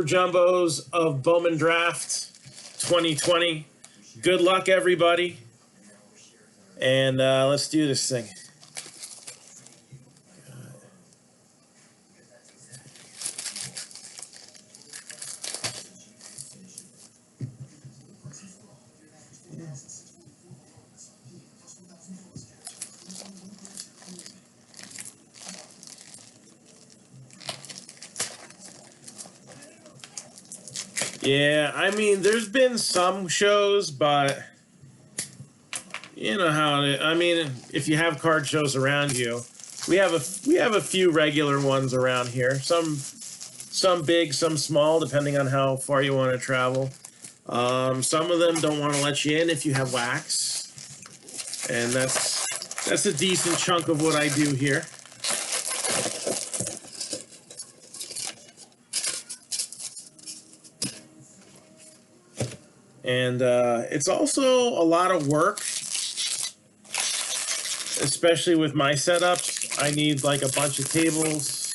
Jumbos of Bowman Draft 2020. Good luck, everybody. And let's do this thing. Yeah, I mean, there's been some shows, but you know how it, I mean, if you have card shows around you, we have a few regular ones around here. Some big, some small, depending on how far you want to travel. Some of them don't want to let you in if you have wax, and that's a decent chunk of what I do here. And it's also a lot of work, especially with my setups. I need like a bunch of tables,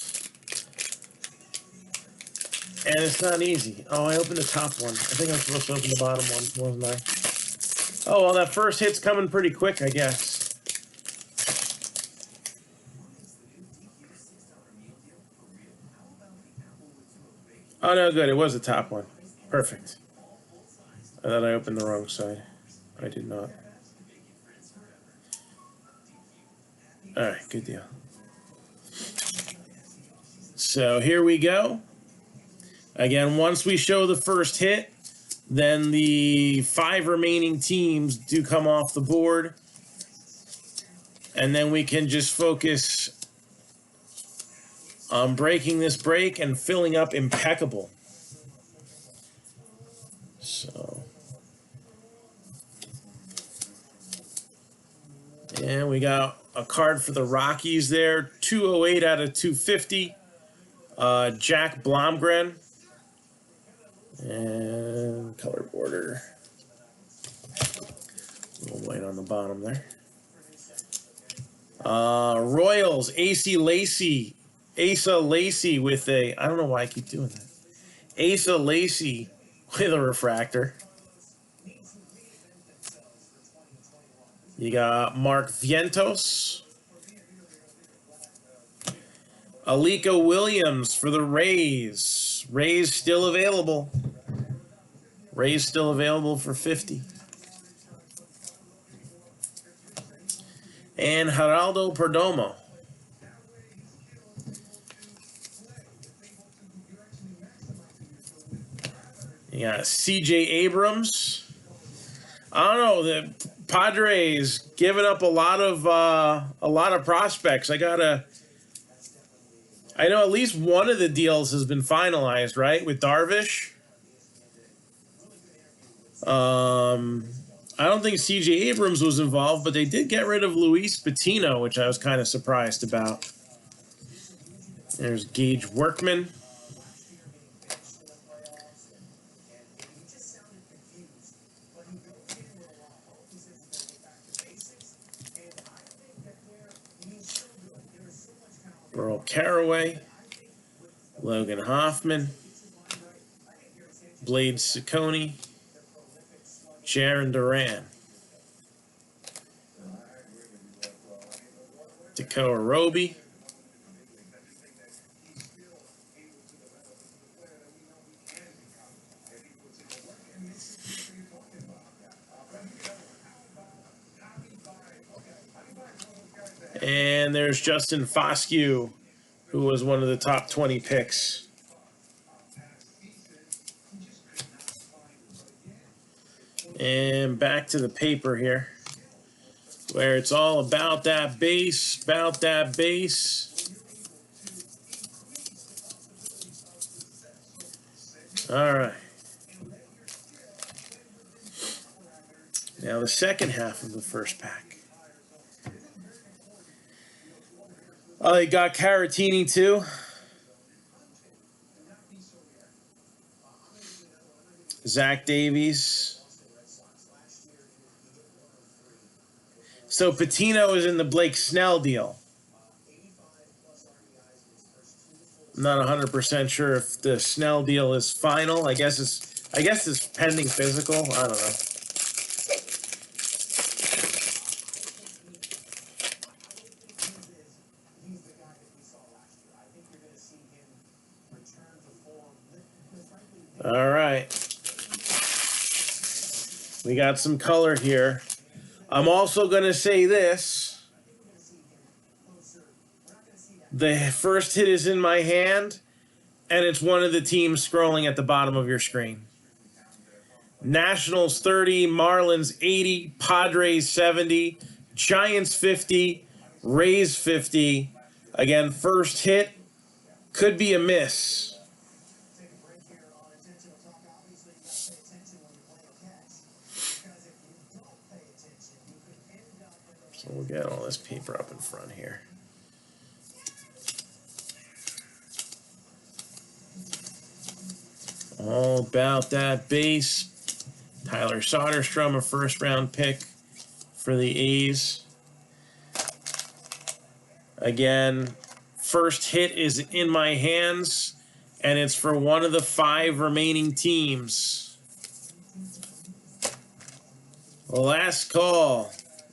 and it's not easy. Oh, I opened the top one. I think I'm supposed to open the bottom one, wasn't I? Oh, well, that first hit's coming pretty quick, I guess. Oh, no, good. It was the top one. Perfect. I thought I opened the wrong side. I did not. All right, good deal. So here we go. Again, once we show the first hit, then the 5 remaining teams do come off the board. And then we can just focus on breaking this break and filling up impeccable. So, and we got a card for the Rockies there, 208 out of 250. Jack Blomgren. And color border. A little white on the bottom there. Royals, Asa Lacy with a, I don't know why I keep doing that. Asa Lacy with a refractor. You got Mark Vientos. Alika Williams for the Rays. Rays still available. Rays still available for 50. And Geraldo Perdomo. You got C.J. Abrams. I don't know, the Padres giving up a lot of prospects. I know at least one of the deals has been finalized, right, with Darvish. I don't think C.J. Abrams was involved, but they did get rid of Luis Patino, which I was kind of surprised about. There's Gage Workman. Earl Caraway. Logan Hoffman. Blade Ciccone. Jaron Duran. Dakota Roby. And there's Justin Foscue, who was one of the top 20 picks. And back to the paper here, where it's all about that base, All right. Now the second half of the first pack. Oh, they got Caratini too. Zach Davies. So Patino is in the Blake Snell deal. I'm not 100% sure if the Snell deal is final. I guess it's pending physical. I don't know. All right. We got some color here. I'm also going to say this. The first hit is in my hand, and it's one of the teams scrolling at the bottom of your screen. Nationals 30, Marlins 80, Padres 70, Giants 50, Rays 50. Again, first hit could be a miss. So we'll get all this paper up in front here. All about that base. Tyler Soderstrom, a first-round pick for the A's. Again, first hit is in my hands, and it's for one of the 5 remaining teams. Last call.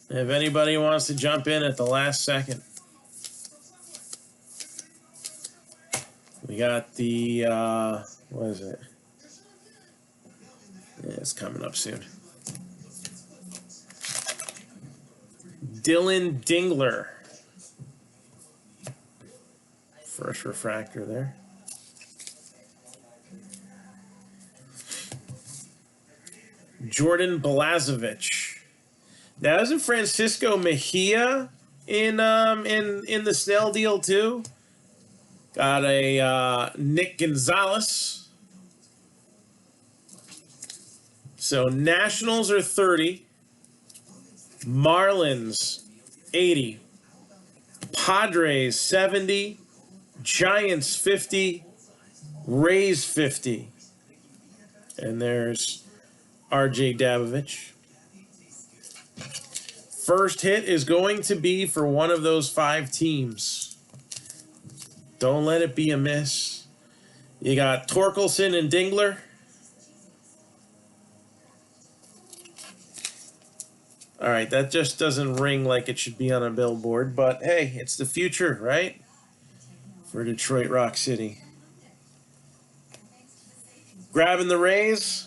If anybody wants to jump in at the last second. We got the, what is it? Yeah, it's coming up soon. Dylan Dingler. First refractor there. Jordan Blazevich. Now, isn't Francisco Mejia in the Snell deal too? Got a Nick Gonzalez. So Nationals are 30, Marlins 80, Padres 70, Giants 50, Rays 50. And there's RJ Dabovich. First hit is going to be for one of those 5 teams. Don't let it be a miss. You got Torkelson and Dingler. All right, that just doesn't ring like it should be on a billboard, but hey, it's the future, right? For Detroit Rock City. Grabbing the Rays.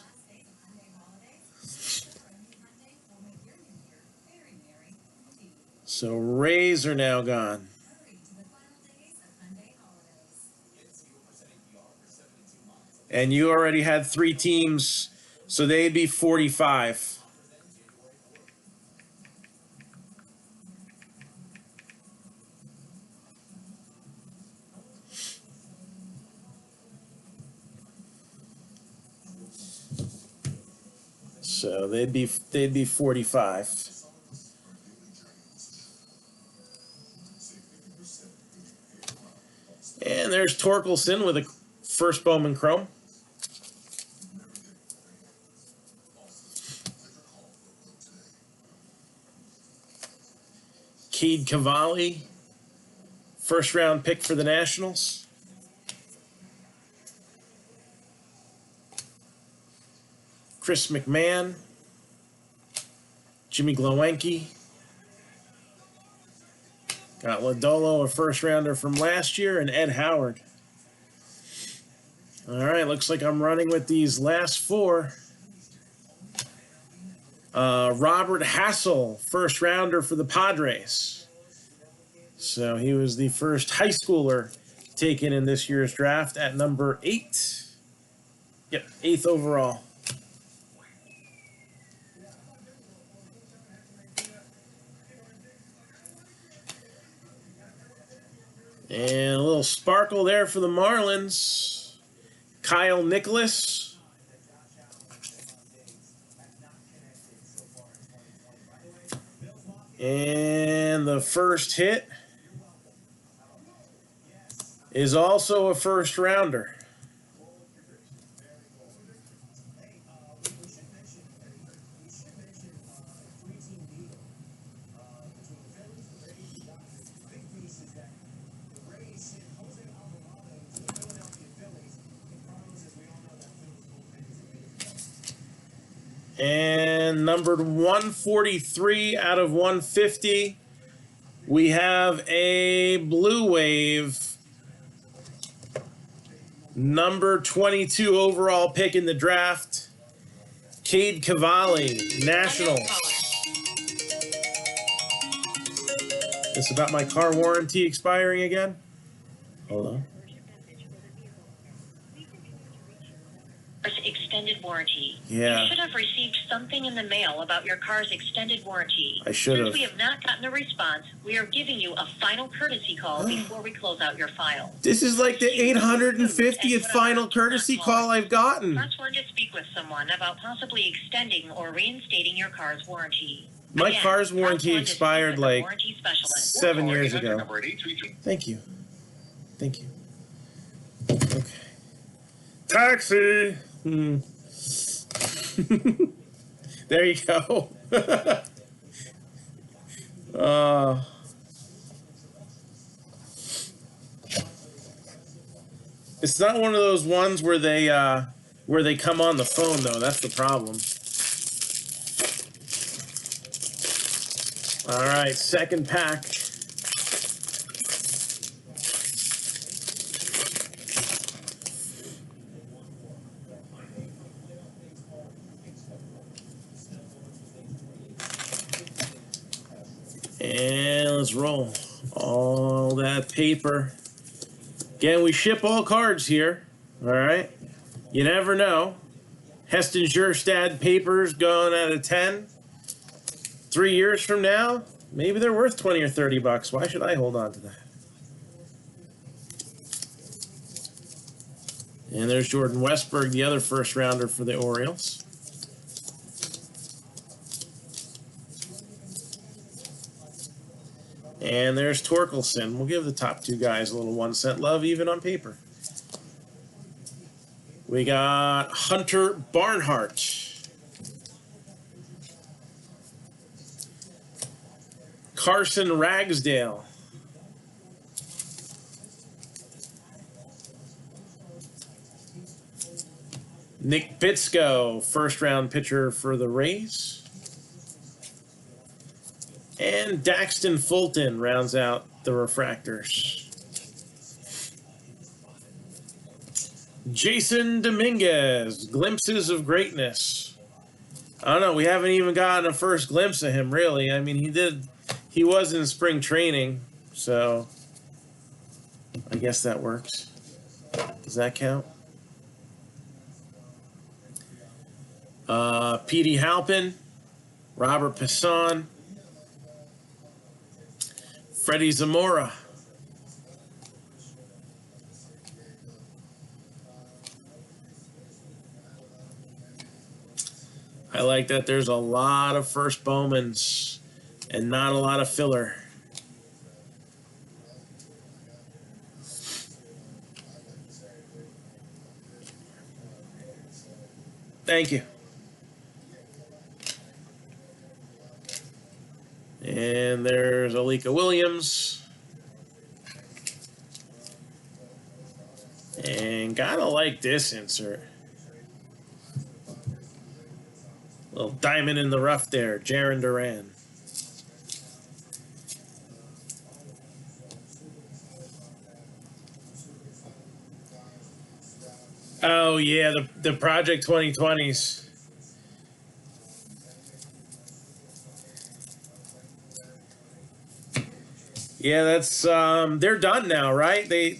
So Rays are now gone. And you already had 3 teams, so they'd be 45. So they'd be 45. And there's Torkelson with a first Bowman Chrome. Cade Cavalli, first round pick for the Nationals. Chris McMahon, Jimmy Glowinski. Got Lodolo, a first rounder from last year, and Ed Howard. All right, looks like I'm running with these last 4. Robert Hassel, first rounder for the Padres. So he was the first high schooler taken in this year's draft at number 8. Yep, 8th overall. And a little sparkle there for the Marlins. Kyle Nicholas. And the first hit is also a first rounder. And numbered 143 out of 150, we have a Blue Wave. Number 22 overall pick in the draft, Cade Cavalli, Nationals. It's about my car warranty expiring again? Hold on. Extended warranty. Yeah. You should have received something in the mail about your car's extended warranty. I should have. Since we have not gotten a response, we are giving you a final courtesy call before we close out your file. This is like the 850th final courtesy call I've gotten. Press 1 to speak with someone about possibly extending or reinstating your car's warranty. My Again, car's warranty press 1 to speak expired with a like warranty specialist. 7 years ago. Thank you. Thank you. Okay. Taxi! There you go. It's not one of those ones where they come on the phone though. That's the problem. All right, second pack. And let's roll all that paper. Again, we ship all cards here. All right. You never know. Heston Jerstad papers going at a 10. 3 years from now, maybe they're worth 20 or 30 bucks. Why should I hold on to that? And there's Jordan Westberg, the other first rounder for the Orioles. And there's Torkelson. We'll give the top two guys a little 1 cent love, even on paper. We got Hunter Barnhart. Carson Ragsdale. Nick Bitsko, first round pitcher for the Rays. And Daxton Fulton rounds out the refractors. Jason Dominguez, glimpses of greatness. I don't know, we haven't even gotten a first glimpse of him, really. I mean, he was in spring training, so I guess that works. Does that count? Petey Halpin, Robert Passan, Freddie Zamora. I like that there's a lot of first Bowmans and not a lot of filler. Thank you. And there's Alika Williams. And gotta like this insert. Little diamond in the rough there, Jarren Duran. Oh yeah, the Project 2020s. Yeah, that's they're done now, right? They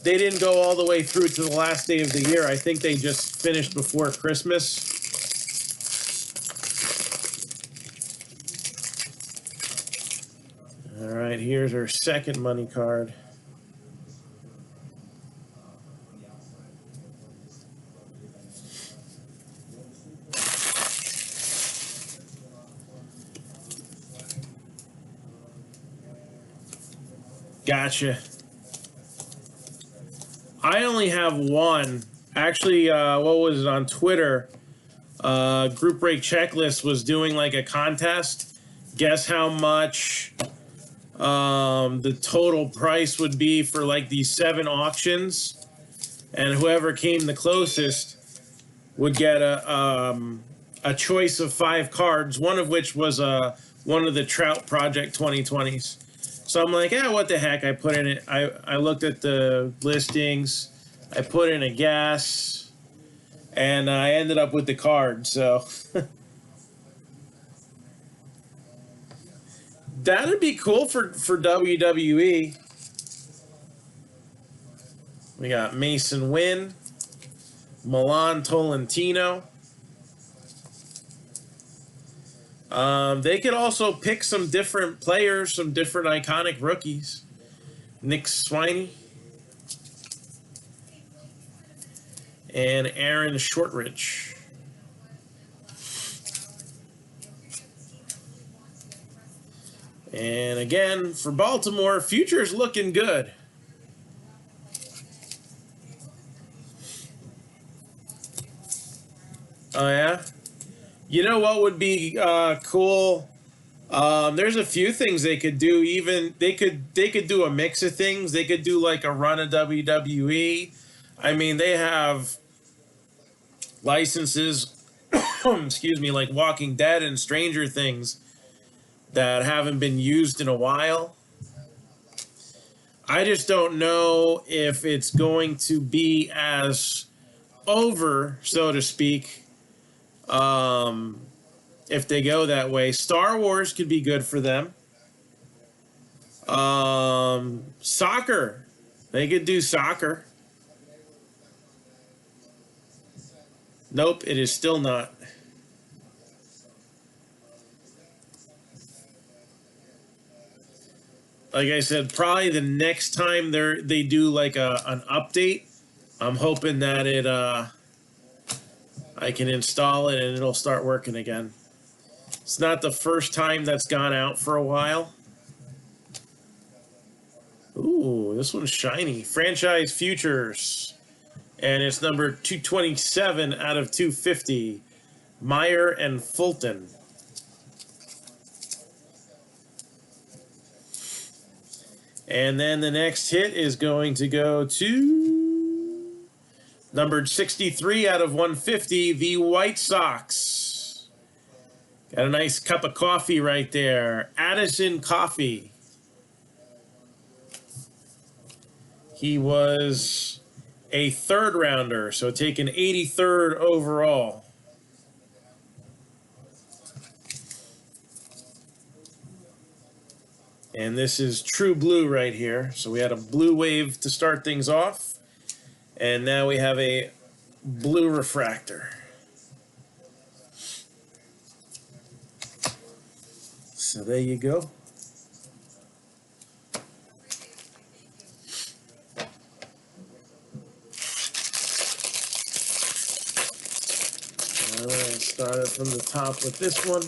didn't go all the way through to the last day of the year. I think they just finished before Christmas. All right, here's our second money card. Gotcha. I only have one. Actually, what was it on Twitter? Group Break Checklist was doing like a contest. Guess how much the total price would be for like these 7 auctions. And whoever came the closest would get a choice of 5 cards, one of which was one of the Trout Project 2020s. So I'm like, yeah, what the heck? I put in it. I looked at the listings. I put in a guess, and I ended up with the card. So that'd be cool for WWE. We got Mason Wynn, Milan Tolentino. They could also pick some different players, some different iconic rookies. Nick Swiney and Aaron Shortridge. And again, for Baltimore, future's looking good. Oh yeah? You know what would be cool? There's a few things they could do. Even they could do a mix of things. They could do like a run of WWE. I mean, they have licenses, excuse me, like Walking Dead and Stranger Things that haven't been used in a while. I just don't know if it's going to be as over, so to speak, if they go that way. Star Wars could be good for them. Soccer. They could do soccer. Nope, it is still not. Like I said, probably the next time they do like an update, I'm hoping that I can install it and it'll start working again. It's not the first time that's gone out for a while. Ooh, this one's shiny. Franchise Futures. And it's number 227 out of 250. Meyer and Fulton. And then the next hit is going to go to numbered 63 out of 150, the White Sox. Got a nice cup of coffee right there. Addison Coffee. He was a 3rd rounder, so taken 83rd overall. And this is True Blue right here. So we had a blue wave to start things off. And now we have a blue refractor. So there you go. All right, start it from the top with this one.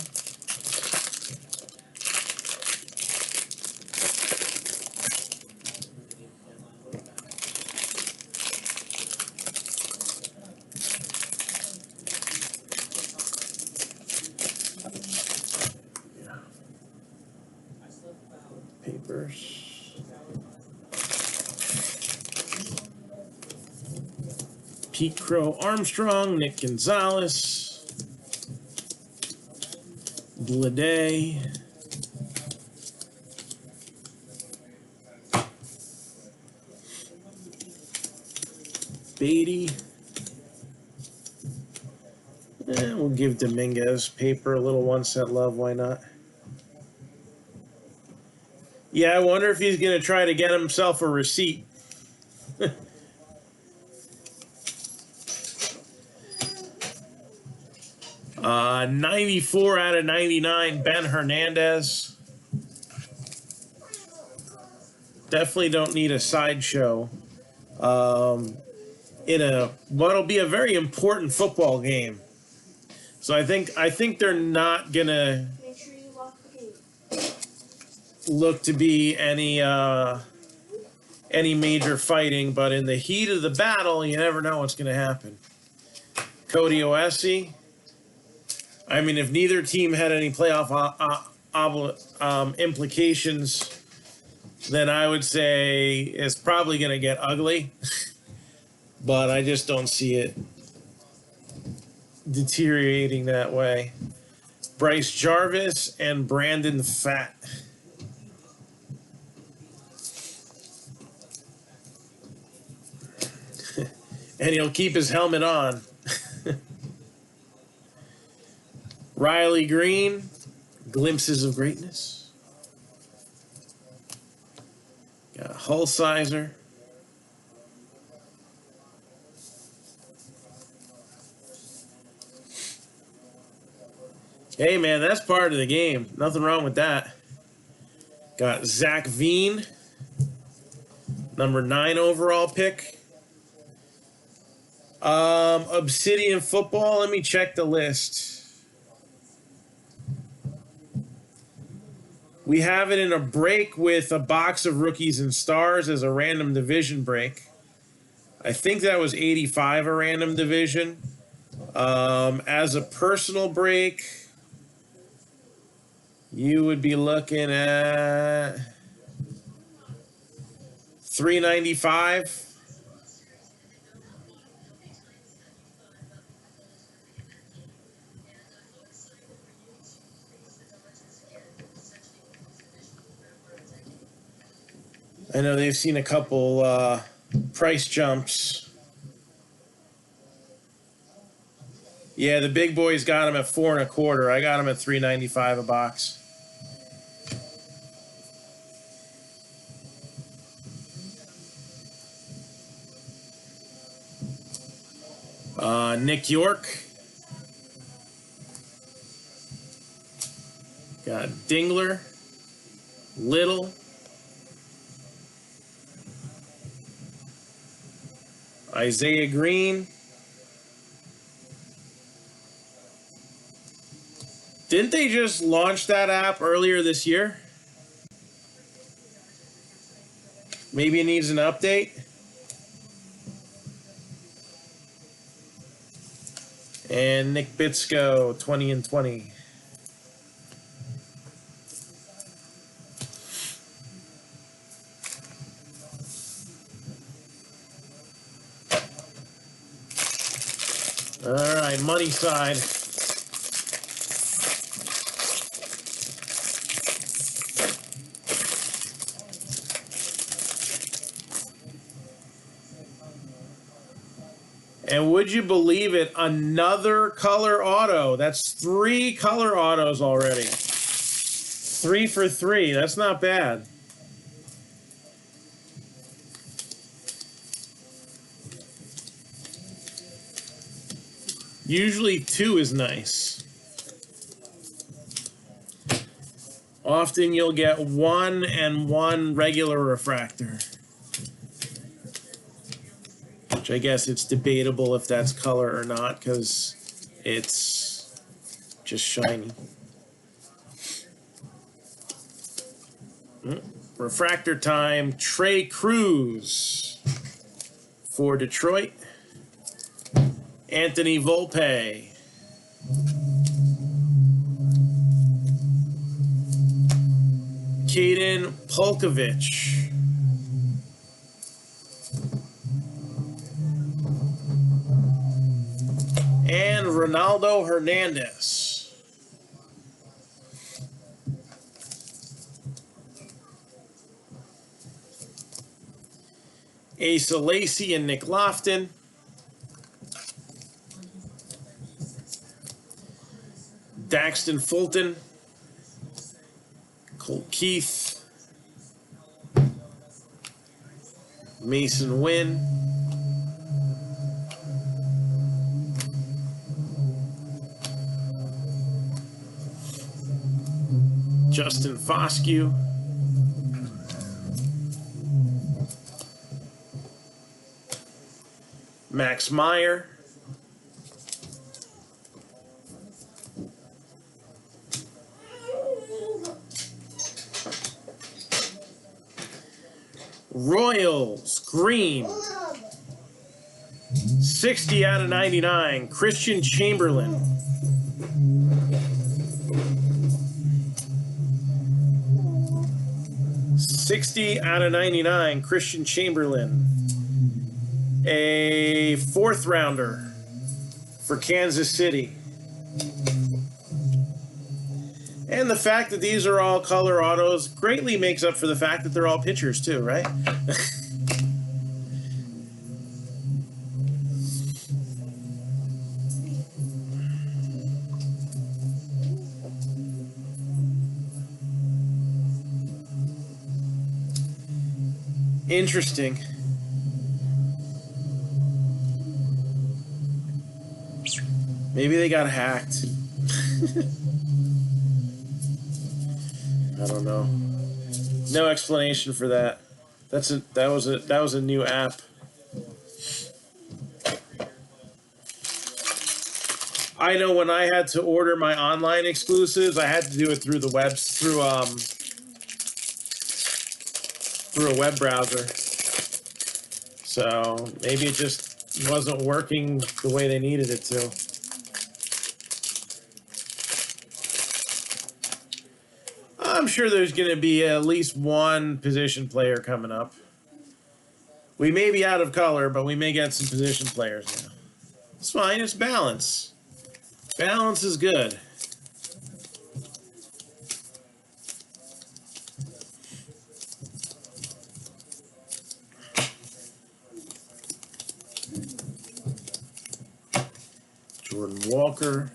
Papers. Pete Crow Armstrong, Nick Gonzalez, Bleday, Beatty. We'll give Dominguez paper a little 1-cent love. Why not? Yeah, I wonder if he's going to try to get himself a receipt. 94 out of 99, Ben Hernandez. Definitely don't need a sideshow in what'll be a very important football game. So I think they're not gonna look to be any major fighting, but in the heat of the battle, you never know what's going to happen. Cody Oesi. I mean, if neither team had any playoff implications, then I would say it's probably going to get ugly. But I just don't see it. deteriorating that way. Bryce Jarvis and Brandon Fatt. And he'll keep his helmet on. Riley Green, glimpses of greatness. Got a Hulsizer. Hey, man, that's part of the game. Nothing wrong with that. Got Zach Veen, number 9 overall pick. Obsidian Football, let me check the list. We have it in a break with a box of rookies and stars as a random division break. I think that was 85, a random division. As a personal break, you would be looking at 395. I know they've seen a couple price jumps. Yeah, the big boys got them at $4.25. I got them at $3.95 a box. Nick York. Got Dingler, Little. Isaiah Green. Didn't they just launch that app earlier this year? Maybe it needs an update. And Nick Bitsko, 20 and 20. All right, money side. And would you believe it? Another color auto. That's 3 color autos already. 3 for 3. That's not bad. Usually 2 is nice. Often you'll get 1 and 1 regular refractor. Which I guess it's debatable if that's color or not because it's just shiny. Refractor time, Trey Cruz for Detroit. Anthony Volpe. Caden Polkovich. And Ronaldo Hernandez. Asa Lacy and Nick Lofton. Daxton Fulton. Cole Keith. Mason Wynn. Justin Foscue. Max Meyer. Royals, green. 60 out of 99, Christian Chamberlain. $60 out of 99, Christian Chamberlain. A 4th rounder for Kansas City. And the fact that these are all color autos greatly makes up for the fact that they're all pitchers too, right? Interesting. Maybe they got hacked. I don't know. No explanation for that. That was a new app. I know when I had to order my online exclusives, I had to do it through the web through a web browser. So maybe it just wasn't working the way they needed it to. I'm sure there's going to be at least one position player coming up. We may be out of color, but we may get some position players now. It's fine. It's balance. Balance is good. Jordan Walker.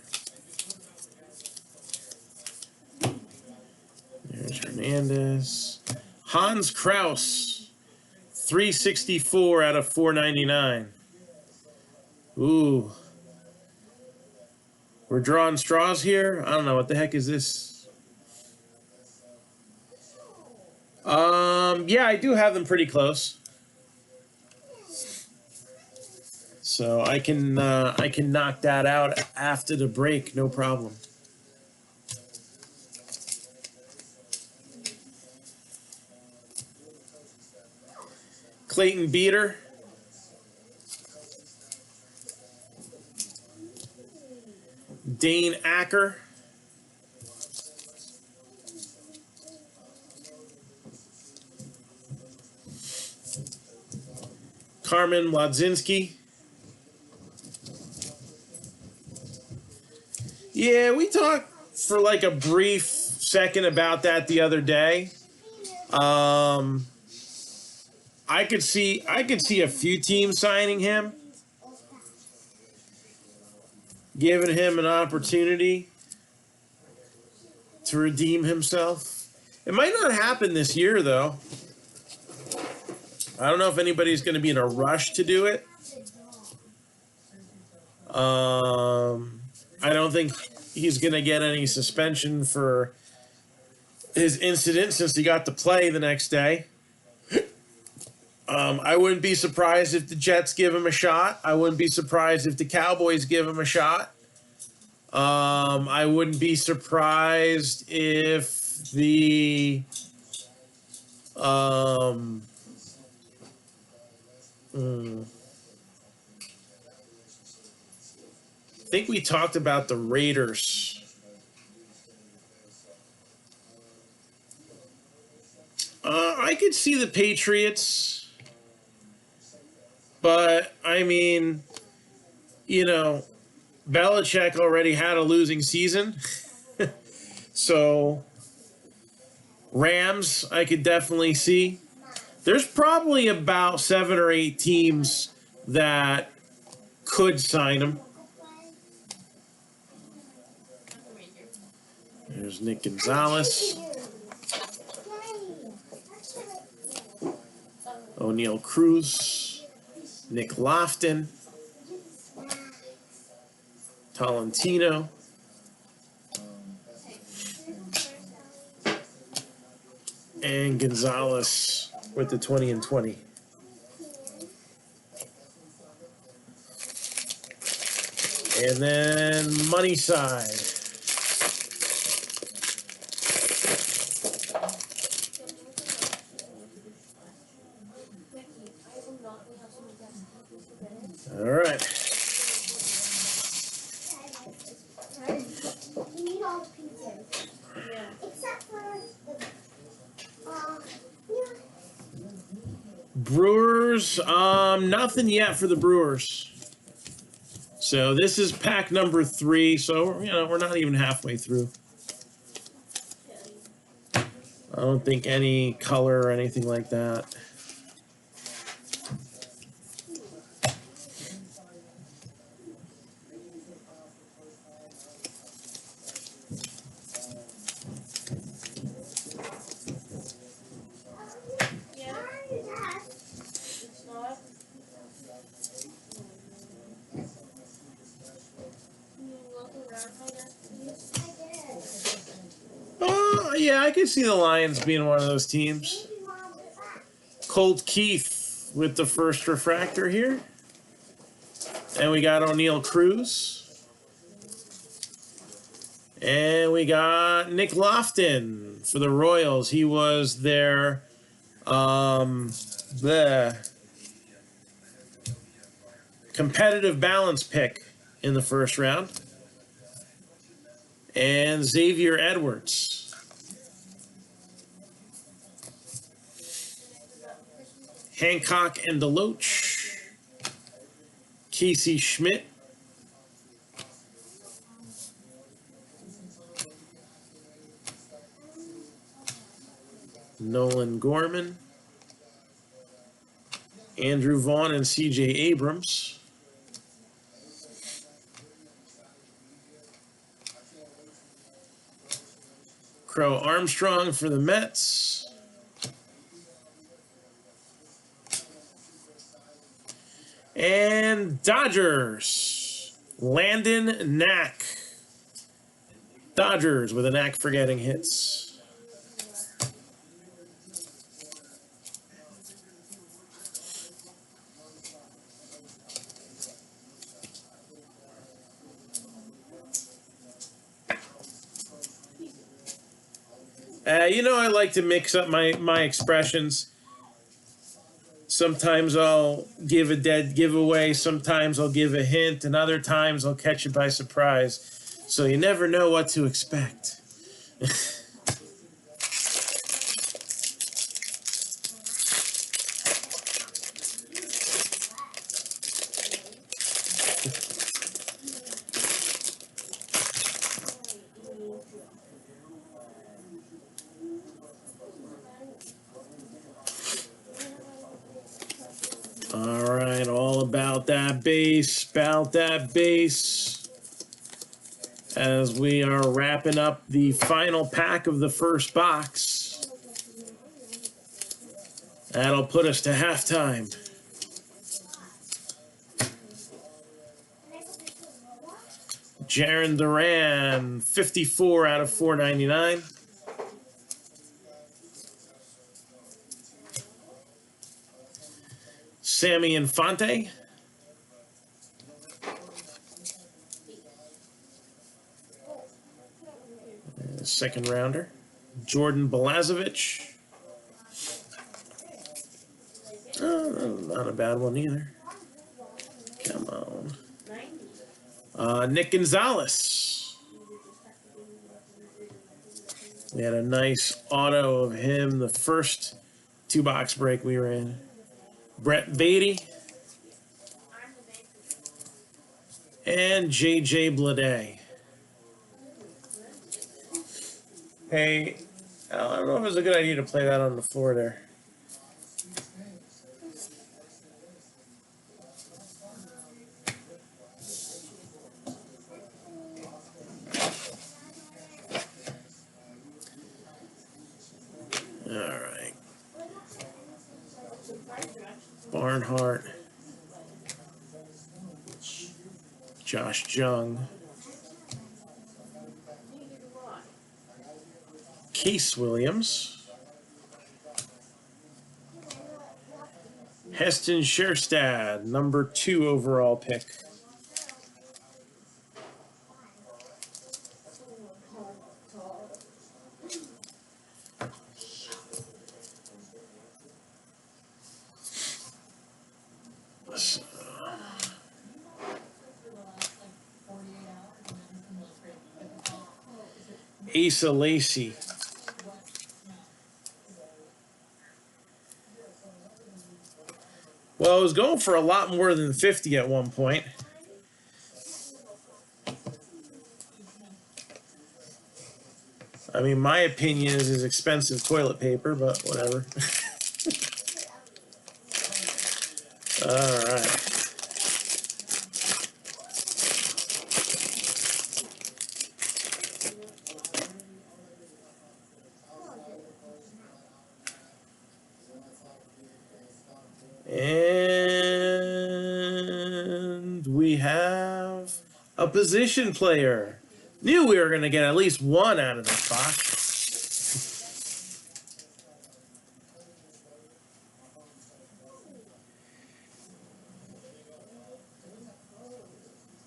There's Hernandez. Hans Kraus. 364 out of 499. Ooh. We're drawing straws here. I don't know. What the heck is this? Yeah, I do have them pretty close. So I can knock that out after the break, no problem. Clayton Beater. Dane Acker. Carmen Wladzinski. Yeah, we talked for like a brief second about that the other day. I could see a few teams signing him, giving him an opportunity to redeem himself. It might not happen this year, though. I don't know if anybody's going to be in a rush to do it. I don't think he's going to get any suspension for his incident since he got to play the next day. I wouldn't be surprised if the Jets give him a shot. I wouldn't be surprised if the Cowboys give him a shot. I wouldn't be surprised if the I think we talked about the Raiders. I could see the Patriots, but I mean, you know, Belichick already had a losing season. So Rams, I could definitely see. There's probably about 7 or 8 teams that could sign him. There's Nick Gonzalez. O'Neal Cruz. Nick Lofton. Tolentino. And Gonzalez with the 20 and 20. And then money side. All right. Brewers, nothing yet for the Brewers. So this is pack number 3. So, you know, we're not even halfway through. I don't think any color or anything like that. Oh, yeah, I could see the Lions being one of those teams. Colt Keith with the first refractor here. And we got O'Neal Cruz. And we got Nick Lofton for the Royals. He was their the competitive balance pick in the first round. And Xavier Edwards. Hancock and Deloach. Casey Schmidt. Nolan Gorman. Andrew Vaughn and C.J. Abrams. Crow Armstrong for the Mets. And Dodgers, Landon Knack. Dodgers with a knack for getting hits. You know, I like to mix up my expressions. Sometimes I'll give a dead giveaway. Sometimes I'll give a hint. And other times I'll catch you by surprise. So you never know what to expect. All right, all about that base, as we are wrapping up the final pack of the first box. That'll put us to halftime. Jaron Duran, 54 out of 499. Sammy Infante. Second rounder. Jordan Balazovic. Oh, not a bad one either. Come on. Nick Gonzalez. We had a nice auto of him the first 2-box break we were in. Brett Beatty. And J.J. Bleday. Hey, I don't know if it's a good idea to play that on the floor there. All right. Barnhart. Josh Jung. Case Williams. Heston Scherstad, number 2 overall pick. Asa Lacy. Well, I was going for a lot more than 50 at one point. I mean, my opinion is expensive toilet paper, but whatever. All right. And we have a position player. Knew we were going to get at least one out of this box.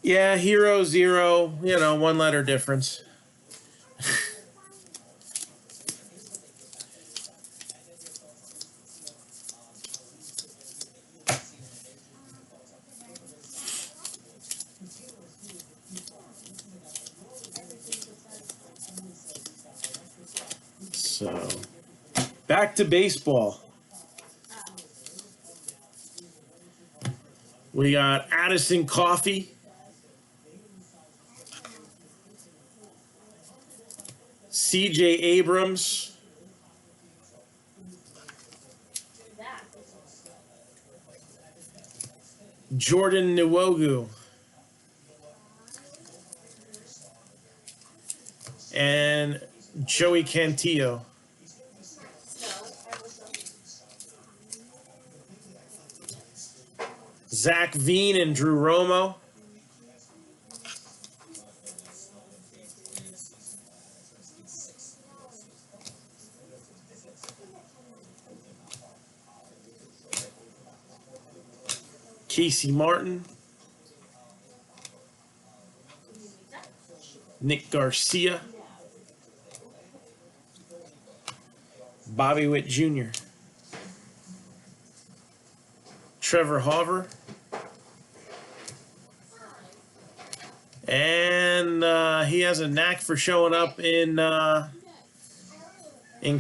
Yeah, Hero 0, you know, 1 letter difference. So, back to baseball. We got Addison Coffey. C.J. Abrams. Jordan Nwogu. And Joey Cantillo. Zach Veen and Drew Romo. Casey Martin. Nick Garcia. Bobby Witt Jr. Trevor Hauver. And he has a knack for showing up in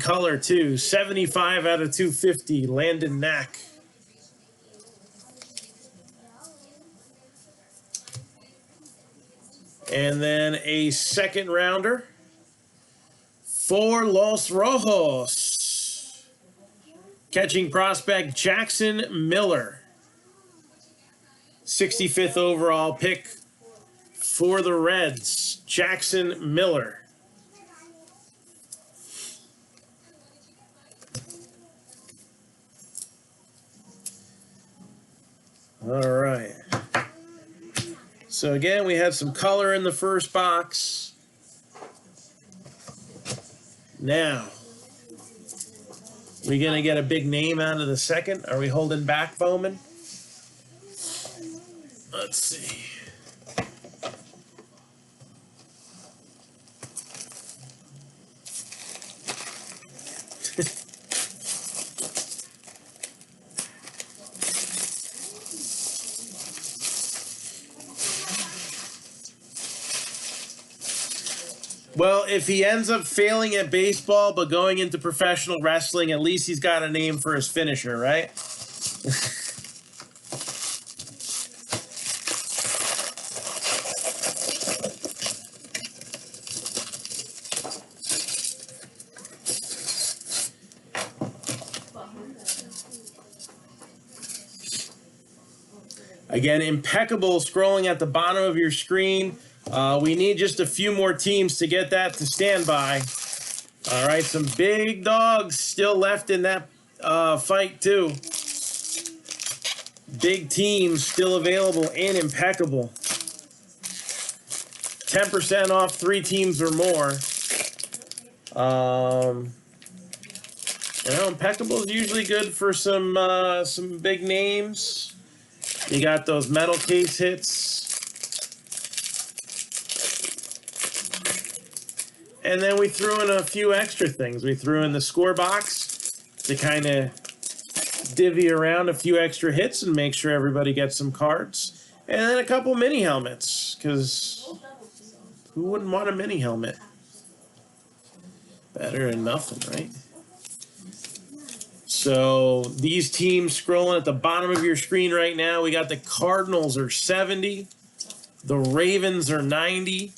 color too. 75 out of 250, Landon Knack. And then a second rounder for Los Rojos. Catching prospect Jackson Miller. 65th overall pick for the Reds, Jackson Miller. All right. So again, we had some color in the first box. Now, we gonna get a big name out of the second? Are we holding back, Bowman? Let's see. Well, if he ends up failing at baseball but going into professional wrestling, at least he's got a name for his finisher, right? Again, impeccable scrolling at the bottom of your screen. We need just a few more teams to get that to stand by. All right, some big dogs still left in that fight too. Big teams still available and impeccable. 10% off 3 teams or more. You know, impeccable is usually good for some big names. You got those metal case hits. And then we threw in a few extra things. We threw in the score box to kind of divvy around a few extra hits and make sure everybody gets some cards. And then a couple mini helmets, because who wouldn't want a mini helmet? Better than nothing, right? So these teams scrolling at the bottom of your screen right now, we got the Cardinals are 70. The Ravens are 90.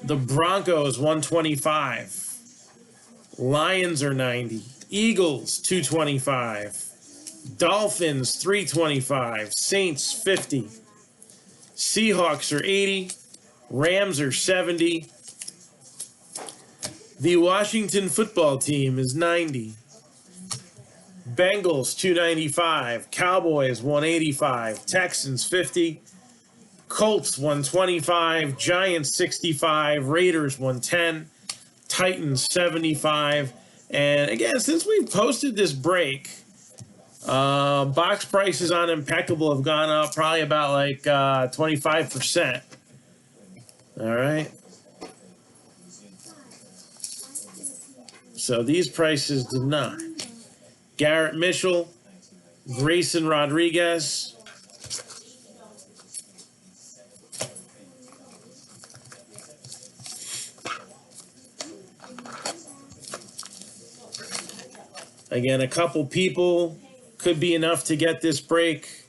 The Broncos 125. Lions are 90. Eagles, 225. Dolphins, 325. Saints, 50. Seahawks are 80. Rams are 70. The Washington football team is 90. Bengals, 295. Cowboys, 185. Texans, 50. Colts, 125. Giants, 65. Raiders, 110. Titans, 75. And again, since we posted this break, box prices on Impeccable have gone up probably about like 25%. All right. So these prices did not. Garrett Mitchell, Grayson Rodriguez. Again, a couple people could be enough to get this break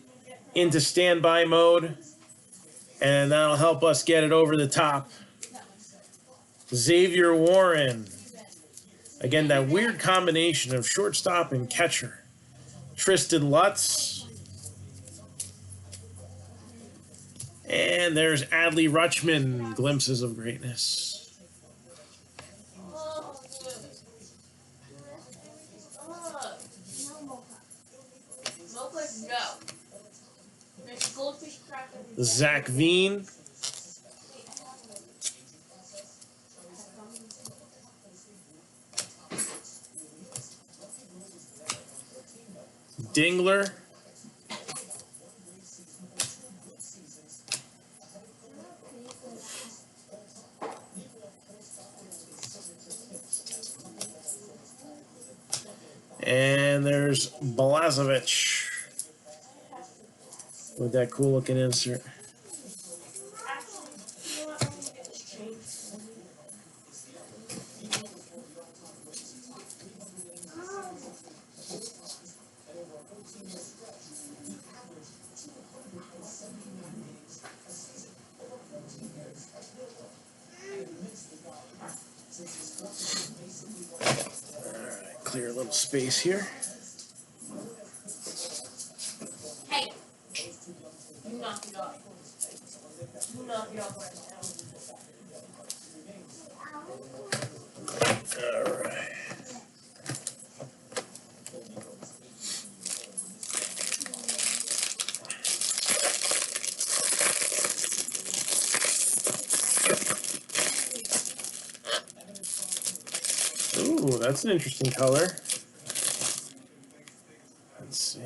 into standby mode, and that'll help us get it over the top. Xavier Warren. Again, that weird combination of shortstop and catcher. Tristan Lutz. And there's Adley Rutschman, glimpses of greatness. Zach Veen. Dingler. And there's Blazovic with that cool looking insert. Clear a little space here. Hey, you knock it off. You knock it off right now. All right. Ooh, that's an interesting color. Let's see.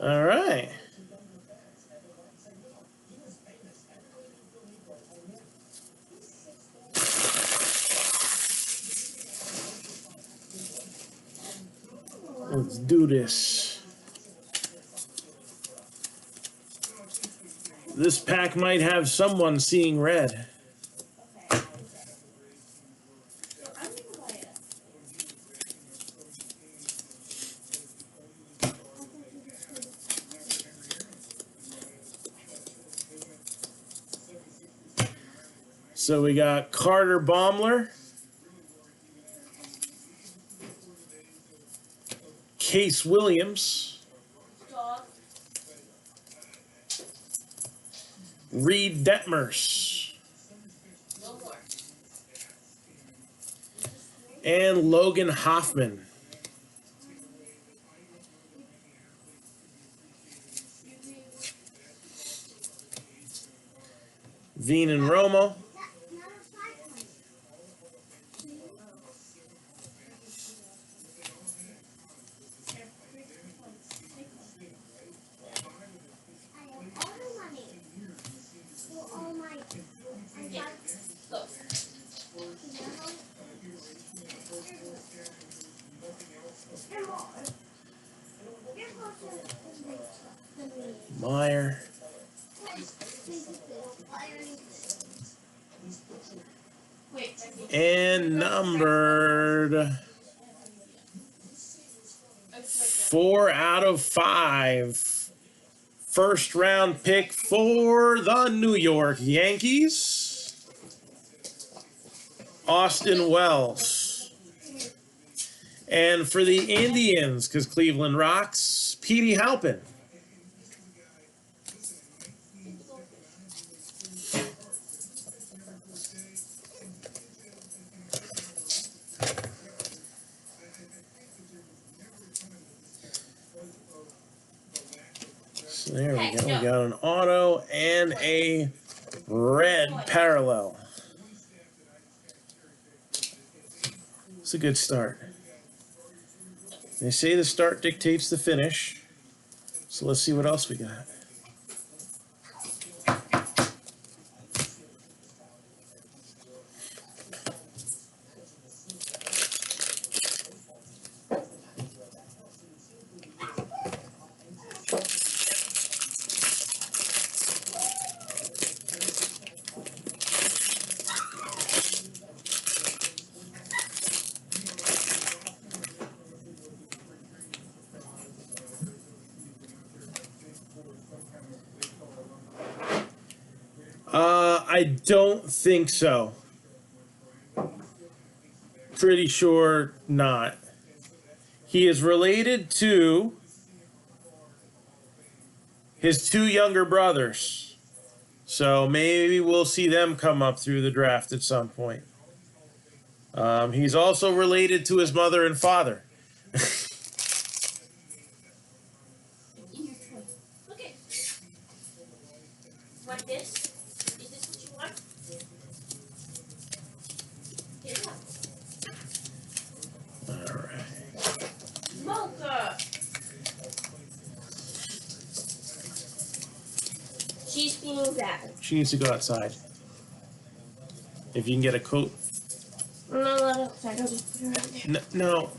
All right. Let's do this. This pack might have someone seeing red. So we got Carter Baumler, Case Williams, Reed Detmers, and Logan Hoffman. Veen and Romo. Meyer. And numbered 4 out of 5. First round pick for the New York Yankees. Austin Wells. And for the Indians, because Cleveland rocks, Petey Halpin. So there we go. We got an auto and a red parallel. It's a good start. They say the start dictates the finish. So let's see what else we got. I don't think so. Pretty sure not. He is related to his two younger brothers. So maybe we'll see them come up through the draft at some point. He's also related to his mother and father. Okay. Want this? Is this what you want? Get it up. All right. Mocha! She's feeling bad. She needs to go outside. If you can get a coat. No, not outside. I'll just put her in there. No,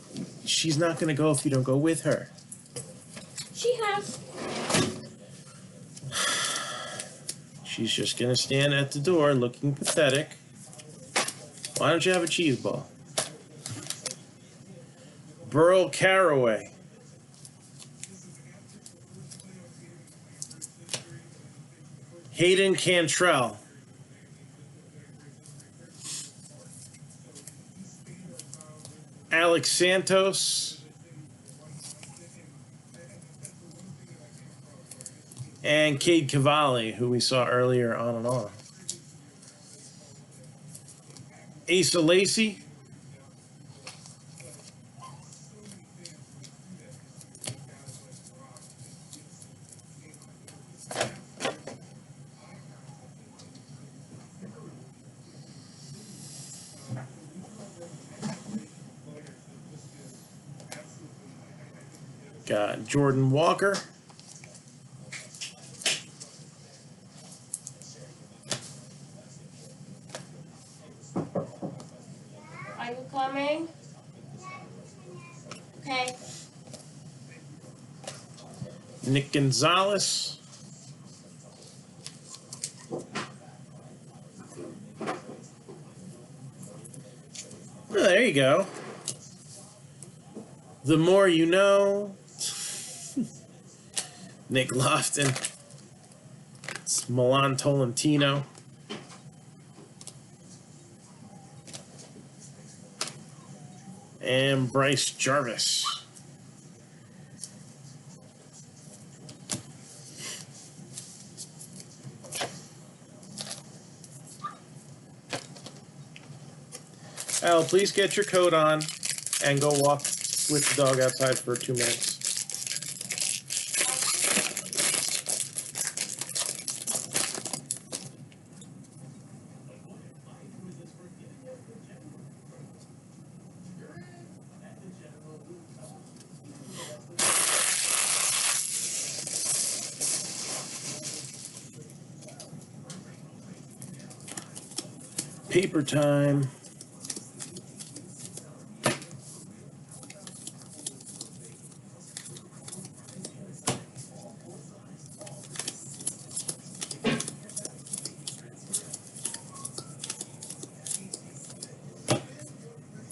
she's not going to go if you don't go with her. She has. She's just going to stand at the door looking pathetic. Why don't you have a cheese ball? Burl Caraway. Hayden Cantrell. Alex Santos. And Cade Cavalli, who we saw earlier on and on. Asa Lacy. Got Jordan Walker. Are you coming? Okay. Nick Gonzalez. Oh, there you go. The more you know. Nick Lofton. It's Milan Tolentino. And Bryce Jarvis. Al, please get your coat on and go walk with the dog outside for 2 minutes. Paper time.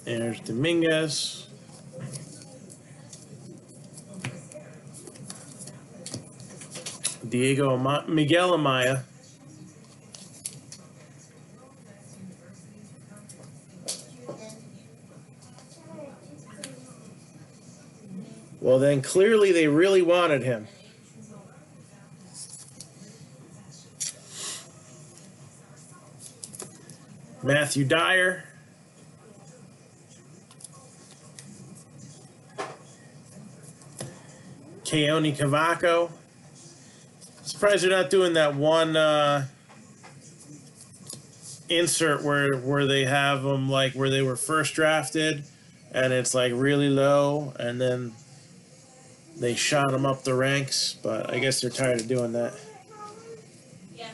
There's Dominguez. Miguel Amaya. Well, then clearly they really wanted him. Matthew Dyer. Keone Cavaco. Surprised they're not doing that one insert where they have them like where they were first drafted, and it's like really low, and then they shot them up the ranks. But I guess they're tired of doing that. Yeah.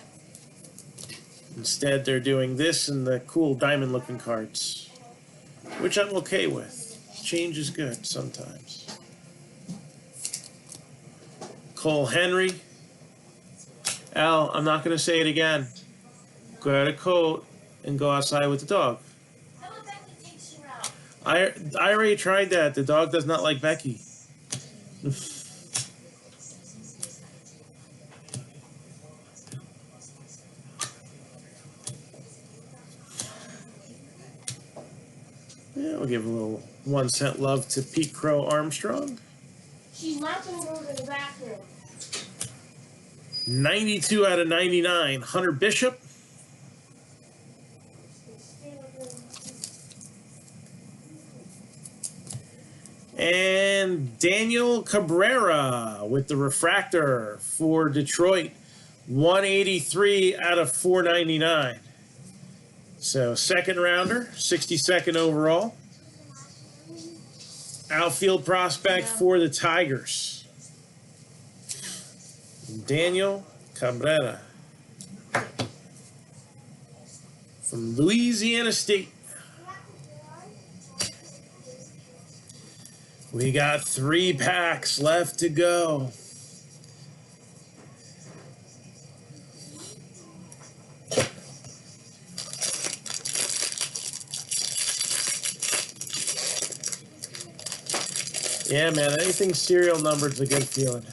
Instead, they're doing this and the cool diamond-looking cards, which I'm okay with. Change is good sometimes. Cole Henry. Al, I'm not going to say it again. Grab a coat and go outside with the dog. How about Becky takes you out? I already tried that. The dog does not like Becky. Yeah, we'll give a little 1 cent love to Pete Crow Armstrong. She's not gonna go to the bathroom. 92 out of 99. Hunter Bishop. And Daniel Cabrera with the refractor for Detroit. 183 out of 499. So second rounder, 62nd overall. Outfield prospect for the Tigers. Daniel Cabrera from Louisiana State. We got 3 packs left to go. Yeah, man, anything serial numbered is a good feeling.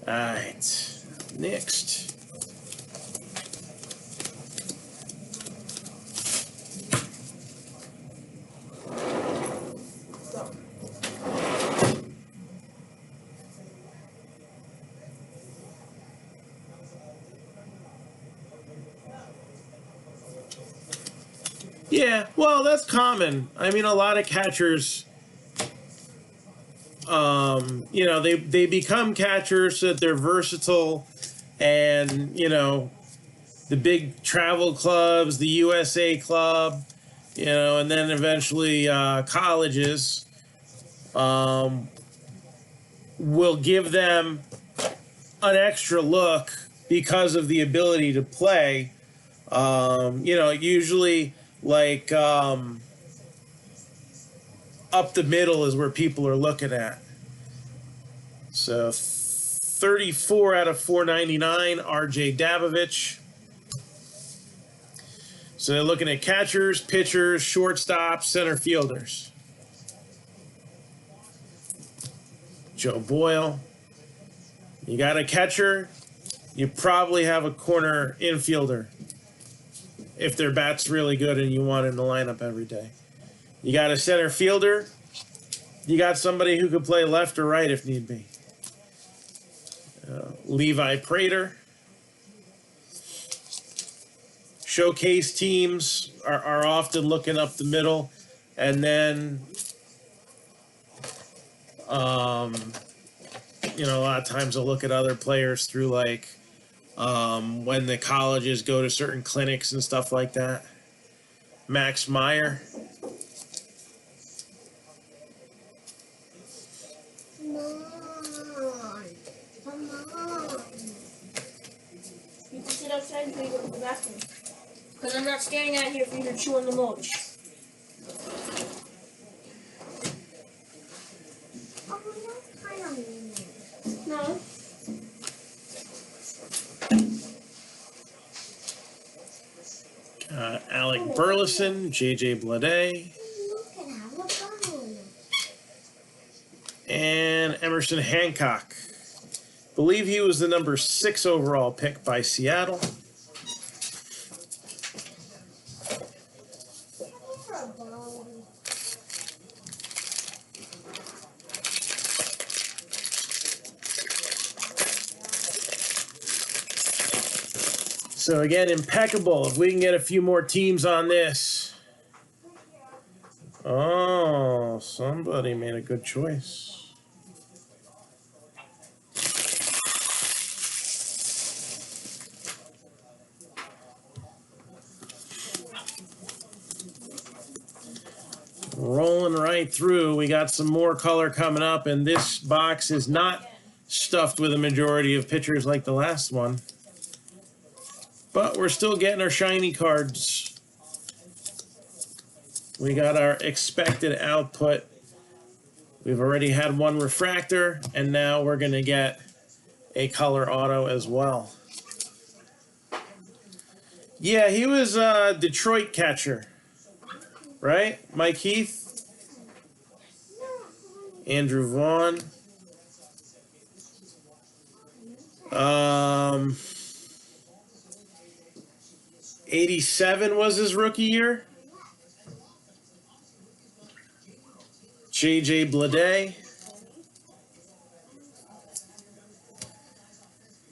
All right, next. Yeah, well, that's common. I mean, a lot of catchers, you know, they become catchers so that they're versatile, and you know, the big travel clubs, the USA Club, you know, and then eventually colleges will give them an extra look because of the ability to play. You know, usually like up the middle is where people are looking at. So 34 out of 499, RJ Dabovich. So they're looking at catchers, pitchers, shortstops, center fielders. Joe Boyle. You got a catcher, you probably have a corner infielder if their bat's really good and you want in the lineup every day. You got a center fielder, you got somebody who could play left or right if need be. Levi Prater. Showcase teams are often looking up the middle, and then you know, a lot of times they'll look at other players through like when the colleges go to certain clinics and stuff like that. Max Meyer. Come on. Come on. You can sit outside until you go to the bathroom. Because I'm not standing out here for you to chew on the mulch. Oh, don't kind of mean it. No. Alec Burleson, J.J. Bleday, You can have a bone. and Emerson Hancock. Believe he was the number 6 overall pick by Seattle. So again, impeccable. If we can get a few more teams on this. Oh, somebody made a good choice. Rolling right through. We got some more color coming up, and this box is not stuffed with a majority of pitchers like the last one. But we're still getting our shiny cards. We got our expected output. We've already had one refractor, and now we're going to get a color auto as well. Yeah, he was a Detroit catcher, right? Mike Heath, Andrew Vaughn. 87 was his rookie year. J.J. Bleday.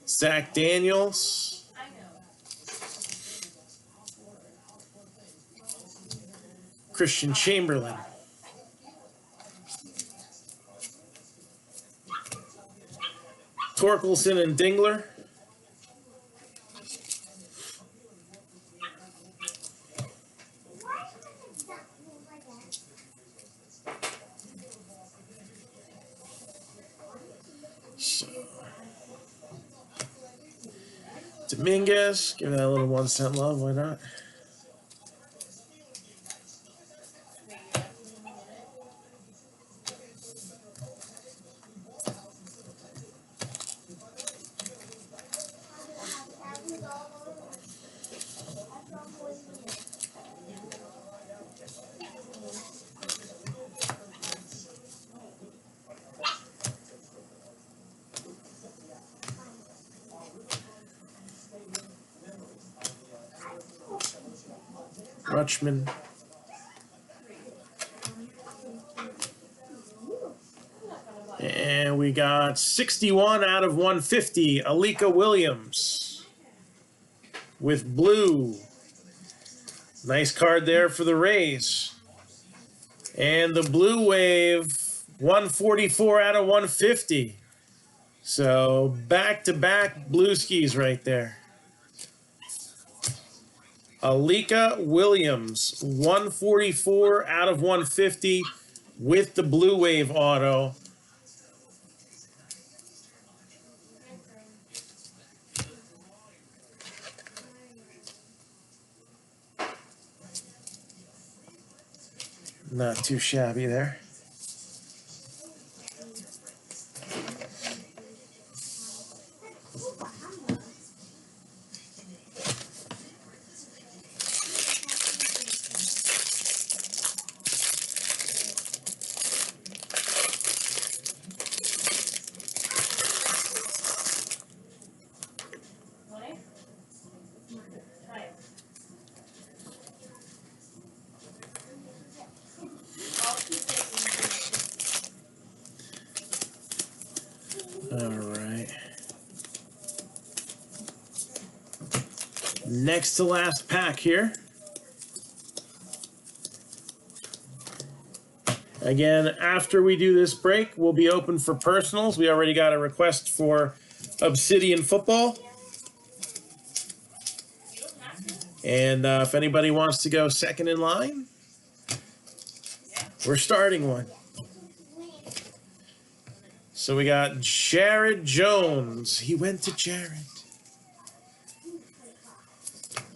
Zach Daniels. Christian Chamberlain. Torkelson and Dingler. Dominguez, give that a little 1 cent love, why not? Rutschman. And we got 61 out of 150, Alika Williams with blue. Nice card there for the Rays. And the Blue Wave, 144 out of 150. So back-to-back blue skis right there. Alika Williams, 144 out of 150 with the Blue Wave auto. Not too shabby there. All right. Next to last pack here. Again, after we do this break, we'll be open for personals. We already got a request for Obsidian Football. And if anybody wants to go second in line, we're starting one. So we got Jared Jones. He went to Jared.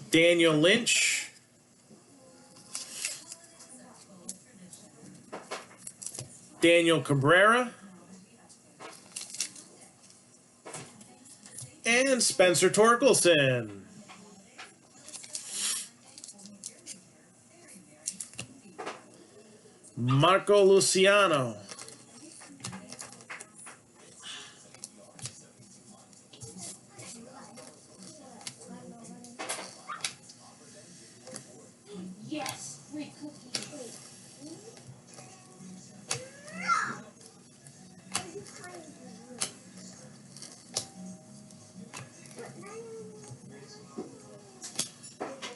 Daniel Lynch. Daniel Cabrera. And Spencer Torkelson. Marco Luciano. Yes, free cookie.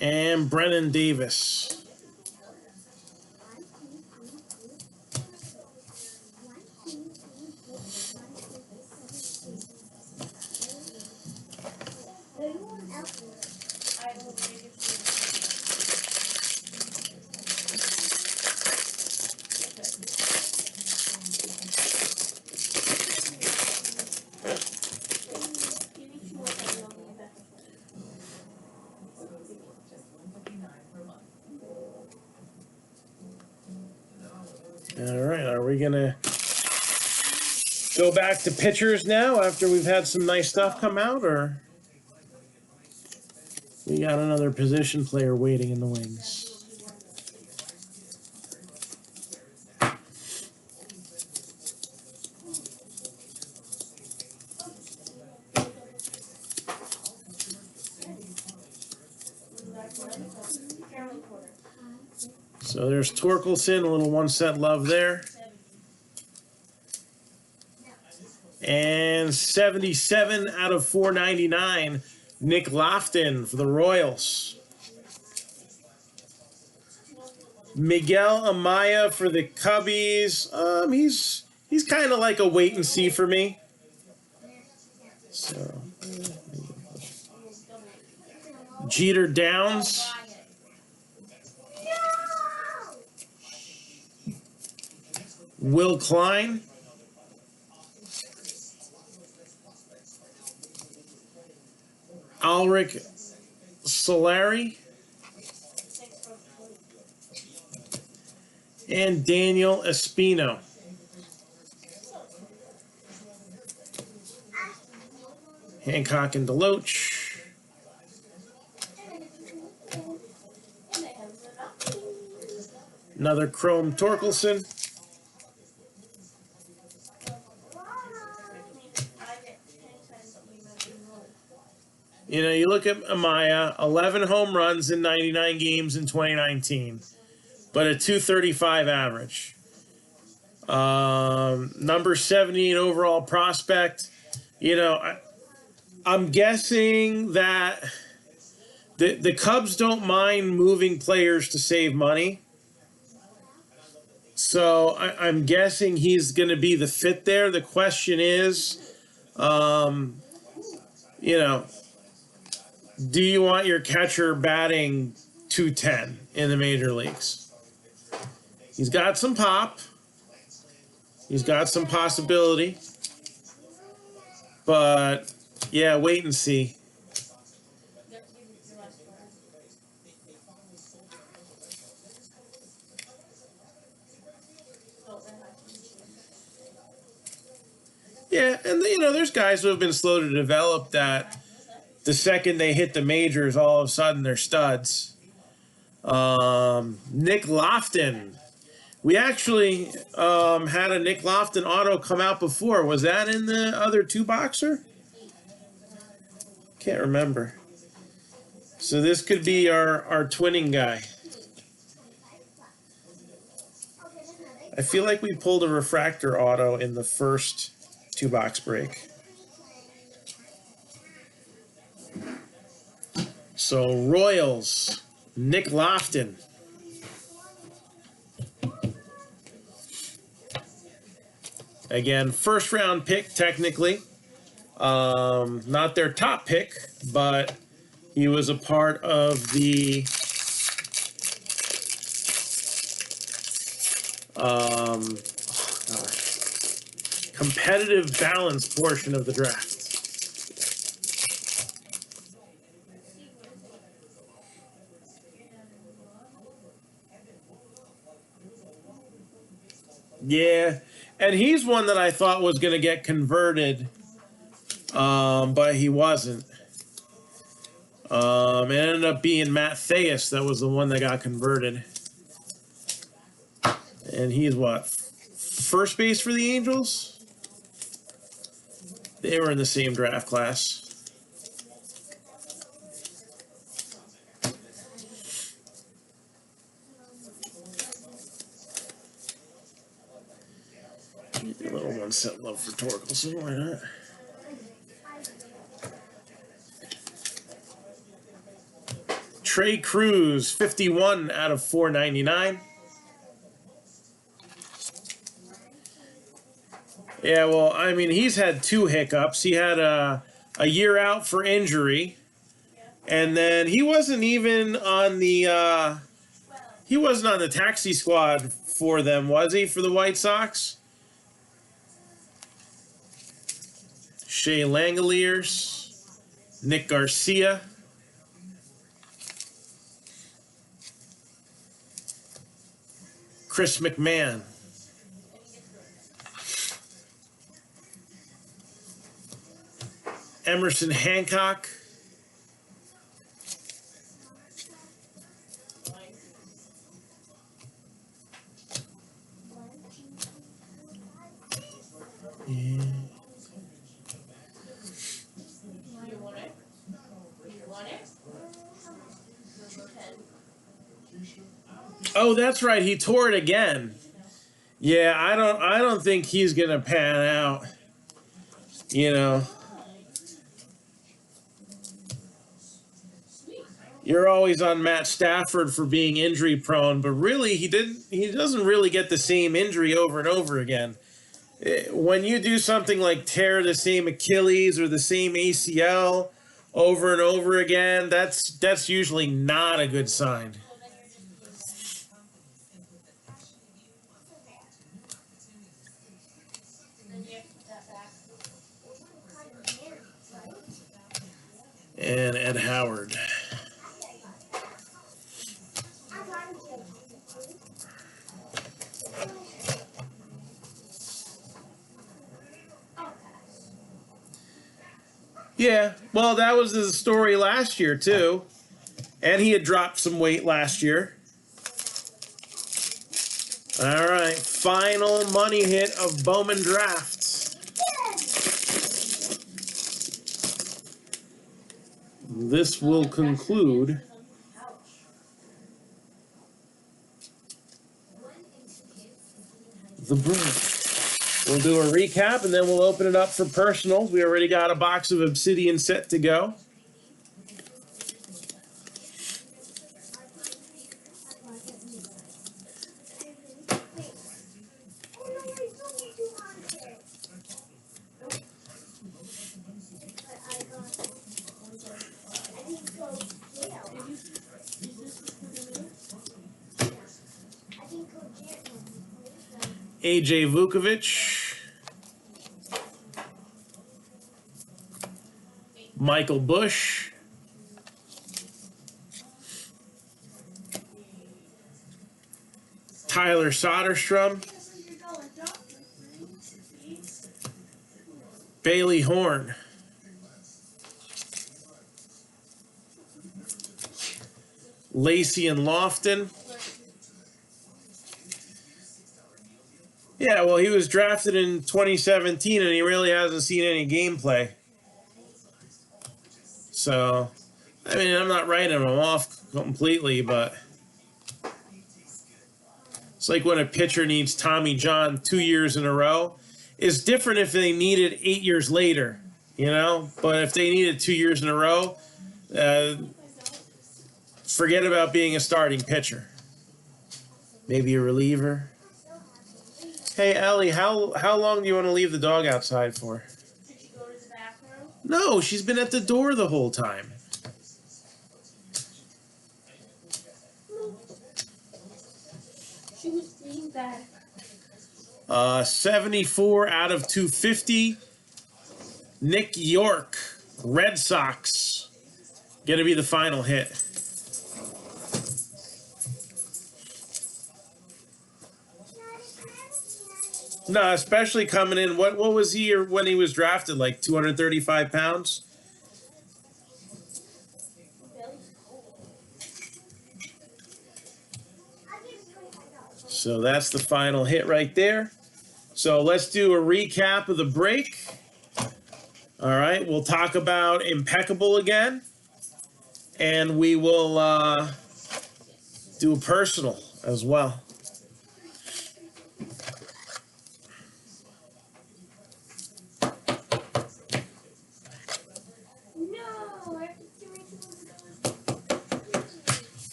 And Brennan Davis. All right, are we going to go back to pitchers now after we've had some nice stuff come out, or we got another position player waiting in the wings? So there's Torkelson, a little one set love there. And 77 out of 499, Nick Lofton for the Royals. Miguel Amaya for the Cubbies. He's kind of like a wait and see for me. So Jeter Downs. Will Klein. Ulrich Solari. And Daniel Espino. Hancock and Deloach. Another Chrome Torkelson. You know, you look at Amaya, 11 home runs in 99 games in 2019, but a 235 average. Number 78 overall prospect. You know, I'm guessing that the Cubs don't mind moving players to save money. So I'm guessing he's going to be the fit there. The question is, you know, do you want your catcher batting 210 in the major leagues? He's got some pop. He's got some possibility. But, yeah, wait and see. Yeah, and, you know, there's guys who have been slow to develop that the second they hit the majors, all of a sudden they're studs. Nick Lofton. We actually had a Nick Lofton auto come out before. Was that in the other two-boxer? Can't remember. So this could be our twinning guy. I feel like we pulled a refractor auto in the first two-box break. So Royals, Nick Lofton. Again, first round pick technically. Not their top pick, but he was a part of the competitive balance portion of the draft. Yeah, and he's one that I thought was going to get converted, but he wasn't. It ended up being Matt Theus that was the one that got converted. And he's what? First base for the Angels? They were in the same draft class. A little one set love for Torkelson, why not? Trey Cruz, 51 out of 499. Yeah, well, I mean, he's had 2 hiccups. He had a year out for injury, and then he wasn't even on the taxi squad for them, was he, for the White Sox? Shea Langoliers, Nick Garcia. Chris McMahon. Emerson Hancock. Yeah. Oh, that's right. He tore it again. Yeah, I don't think he's gonna pan out. You know. You're always on Matt Stafford for being injury prone, but really he doesn't really get the same injury over and over again. When you do something like tear the same Achilles or the same ACL over and over again, that's usually not a good sign. And Ed Howard. Yeah, well, that was the story last year, too. And he had dropped some weight last year. All right, final money hit of Bowman Drafts. This will conclude the break. We'll do a recap, and then we'll open it up for personals. We already got a box of Obsidian set to go. AJ Vukovic, Michael Bush, Tyler Soderstrom, Bailey Horn, Lacey and Lofton. Yeah, well, he was drafted in 2017, and he really hasn't seen any gameplay. So, I mean, I'm not writing him off completely, but it's like when a pitcher needs Tommy John 2 years in a row. It's different if they need it 8 years later, you know? But if they need it 2 years in a row, forget about being a starting pitcher. Maybe a reliever. Hey, Ellie, how long do you want to leave the dog outside for? Did she go to the bathroom? No, she's been at the door the whole time. She was being bad. 74 out of 250. Nick York, Red Sox. Gonna be the final hit. No, especially coming in. What was he when he was drafted? Like 235 pounds? So that's the final hit right there. So let's do a recap of the break. All right, we'll talk about Impeccable again. And we will do a personal as well.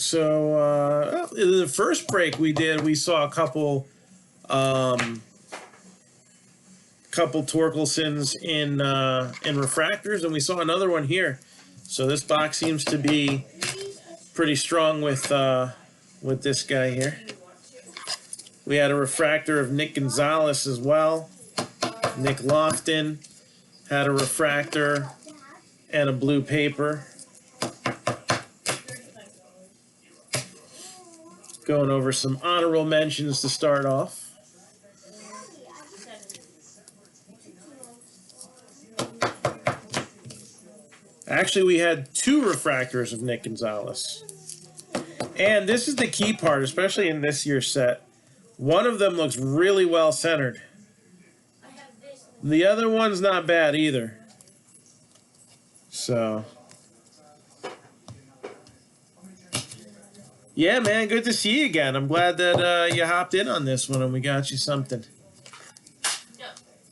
So in the first break we did, we saw a couple Torkelsons in refractors, and we saw another one here. So this box seems to be pretty strong with this guy here. We had a refractor of Nick Gonzalez as well. Nick Lofton had a refractor and a blue paper. Going over some honorable mentions to start off. Actually, we had 2 refractors of Nick Gonzalez. And this is the key part, especially in this year's set. One of them looks really well centered. The other one's not bad either. So, yeah, man, good to see you again. I'm glad that you hopped in on this one and we got you something.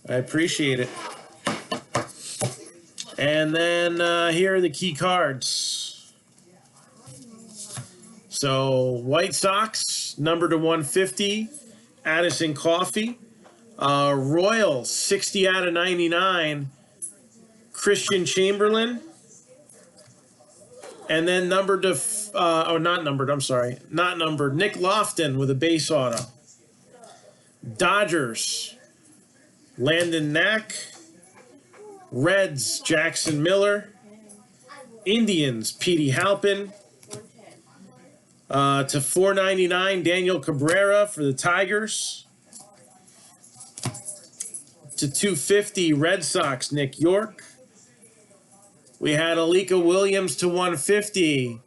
I appreciate it. And then here are the key cards. So, White Sox, number to 150, Addison Coffey. Royals, 60 out of 99, Christian Chamberlain. And then numbered to, not numbered, Nick Lofton with a base auto. Dodgers, Landon Knack. Reds, Jackson Miller. Indians, Petey Halpin. To 499, Daniel Cabrera for the Tigers. To 250, Red Sox, Nick York. We had Alika Williams to 150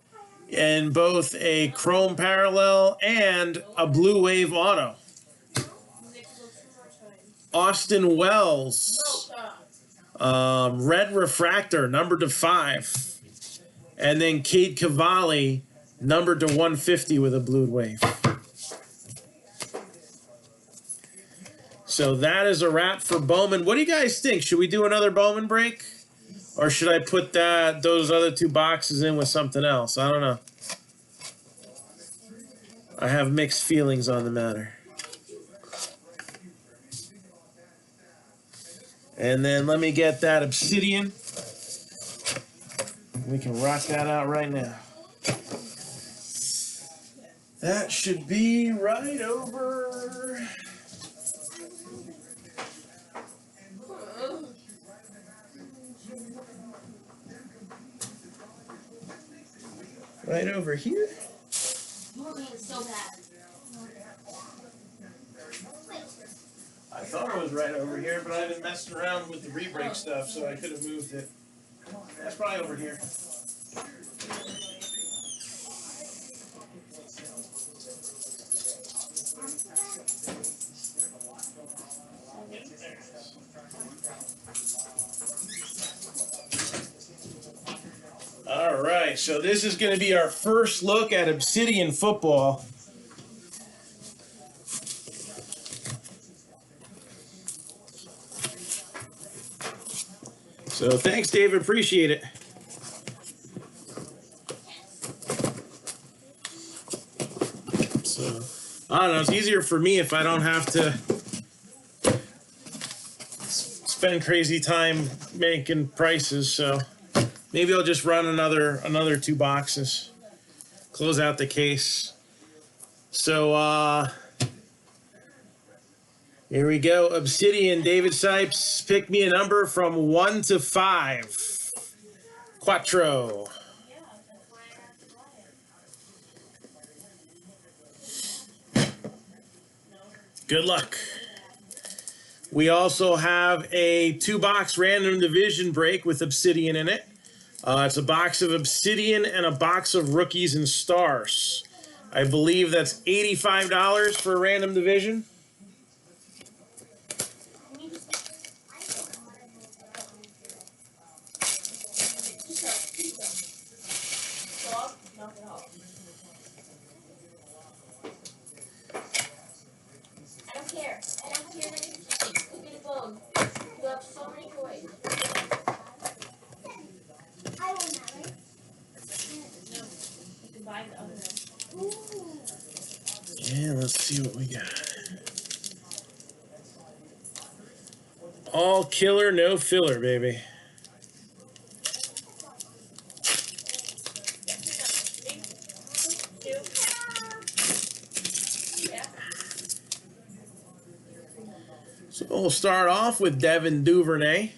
in both a chrome parallel and a blue wave auto. Austin Wells, red refractor, numbered to 5. And then Cade Cavalli, numbered to 150 with a blue wave. So that is a wrap for Bowman. What do you guys think? Should we do another Bowman break? Or should I put those other 2 boxes in with something else? I don't know. I have mixed feelings on the matter. And then let me get that Obsidian. We can rock that out right now. That should be right over. Right over here. I thought it was right over here, but I've been messing around with the re-break stuff, so I could have moved it. That's probably over here. All right, so this is going to be our first look at Obsidian football. So thanks, David. Appreciate it. So I don't know. It's easier for me if I don't have to spend crazy time making prices. So maybe I'll just run another 2 boxes. Close out the case. So here we go. Obsidian, David Sipes, pick me a number from 1 to 5. Quattro. Good luck. We also have a 2-box random division break with Obsidian in it. It's a box of Obsidian and a box of Rookies and Stars. I believe that's $85 for a random division. Buy the other one. let's see what we got. All killer, no filler, baby. So we'll start off with Devin Duvernay.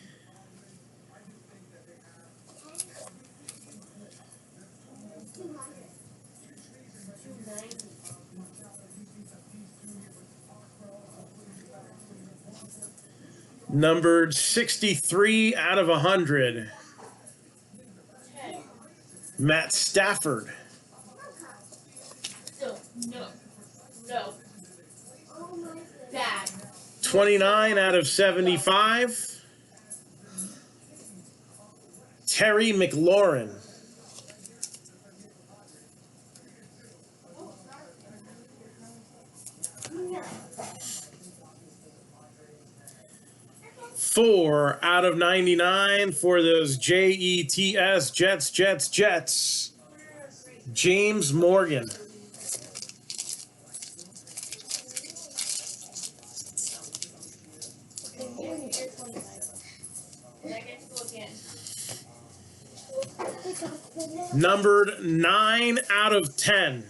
Numbered 63 out of 100. Matt Stafford. No. Bad. 29 out of 75. Terry McLaurin. Four out of 99 for those Jets, Jets. James Morgan. Numbered 9 out of 10.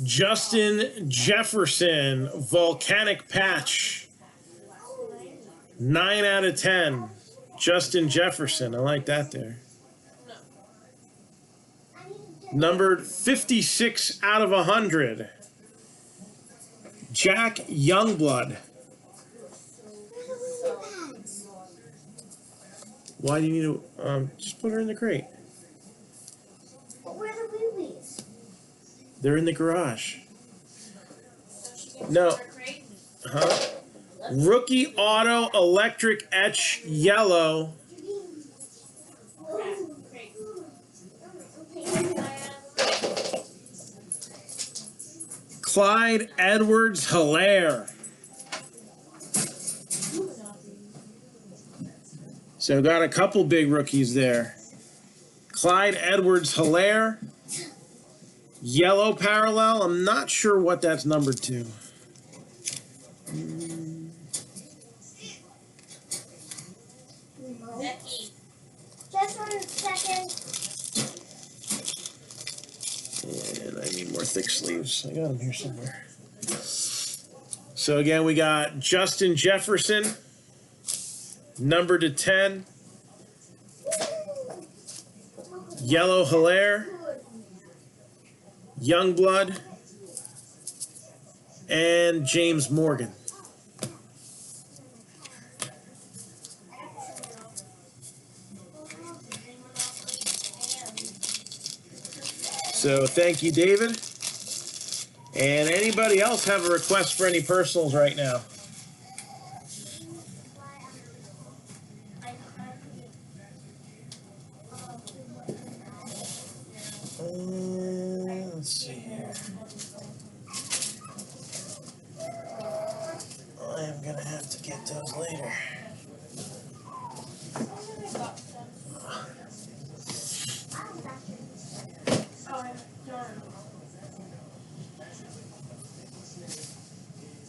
Justin Jefferson, Volcanic Patch. 9 out of 10. Justin Jefferson, I like that there. Numbered 56 out of 100. Jack Youngblood. Why do you need to just put her in the crate? But where are the movies? They're in the garage. No. Huh? Rookie Auto Electric Etch Yellow. Clyde Edwards-Helaire. So got a couple big rookies there. Clyde Edwards-Helaire. Yellow parallel. I'm not sure what that's numbered to. Becky. Just 1 second. And I need more thick sleeves. I got them here somewhere. So again, we got Justin Jefferson, numbered to 10. Yellow Helaire, Youngblood, and James Morgan. So thank you, David. And anybody else have a request for any personals right now? Let's see here. I am going to have to get those later.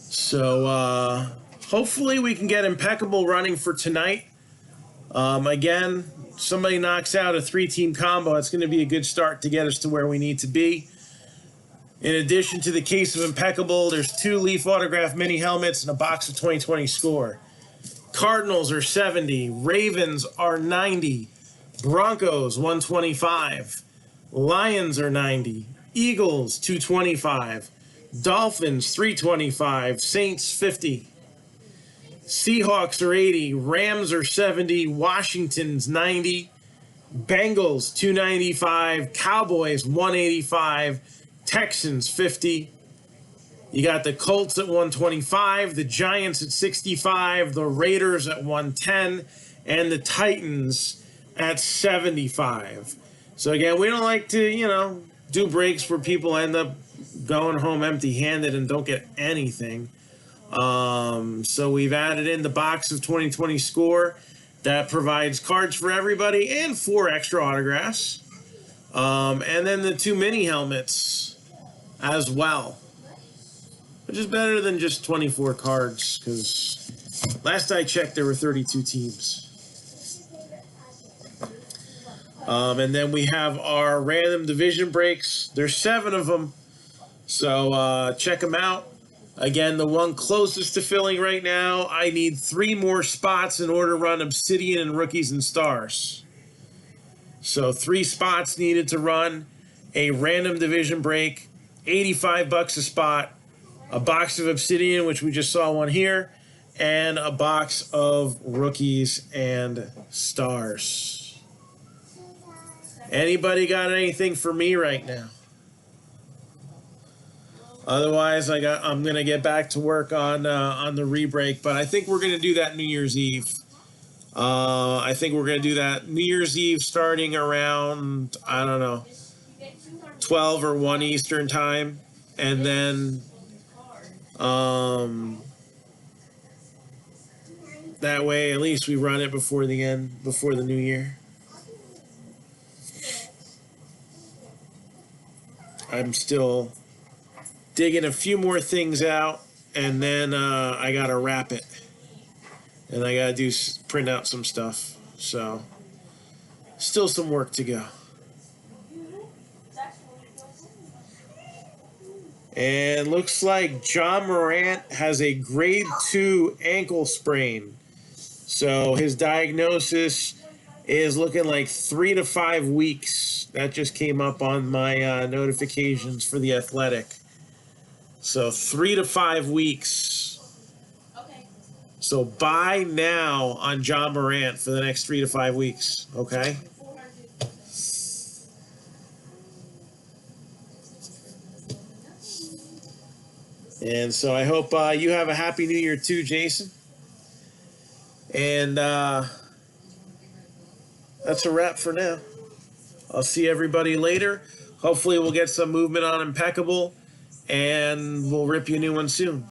So hopefully we can get impeccable running for tonight. Again, somebody knocks out a 3-team combo. It's going to be a good start to get us to where we need to be. In addition to the case of impeccable, there's 2 Leaf autograph mini helmets and a box of 2020 score. Cardinals are 70. Ravens are 90. Broncos 125. Lions are 90. Eagles 225. Dolphins 325. Saints 50. Seahawks are 80. Rams are 70. Washington's 90. Bengals 295. Cowboys 185. Texans 50. You got the Colts at 125. The Giants at 65. The Raiders at 110. And the Titans at 75. So again, we don't like to, do breaks where people end up going home empty-handed and don't get anything. So we've added in the box of 2020 score that provides cards for everybody and 4 extra autographs. And then the 2 mini helmets as well, which is better than just 24 cards, because last I checked there were 32 teams. And then we have our random division breaks. There's 7 of them, so check them out. Again, the one closest to filling right now, I need 3 more spots in order to run Obsidian and Rookies and Stars. So 3 spots needed to run a random division break, $85 a spot, a box of Obsidian, which we just saw one here, and a box of Rookies and Stars. Anybody got anything for me right now? Otherwise, I'm gonna get back to work on the re-break, but I think we're gonna do that New Year's Eve. I think we're gonna do that New Year's Eve starting around, I don't know, 12 or 1 Eastern time, and then that way at least we run it before the New Year. I'm still digging a few more things out, and then I gotta wrap it, and I gotta print out some stuff. So still some work to go. And looks like John Morant has a grade 2 ankle sprain. So his diagnosis is looking like 3 to 5 weeks. That just came up on my notifications for The Athletic. So 3 to 5 weeks. Okay. So buy now on John Morant for the next 3 to 5 weeks. Okay? And so I hope you have a happy New Year too, Jason. And that's a wrap for now. I'll see everybody later. Hopefully we'll get some movement on Impeccable, and we'll rip you a new one soon.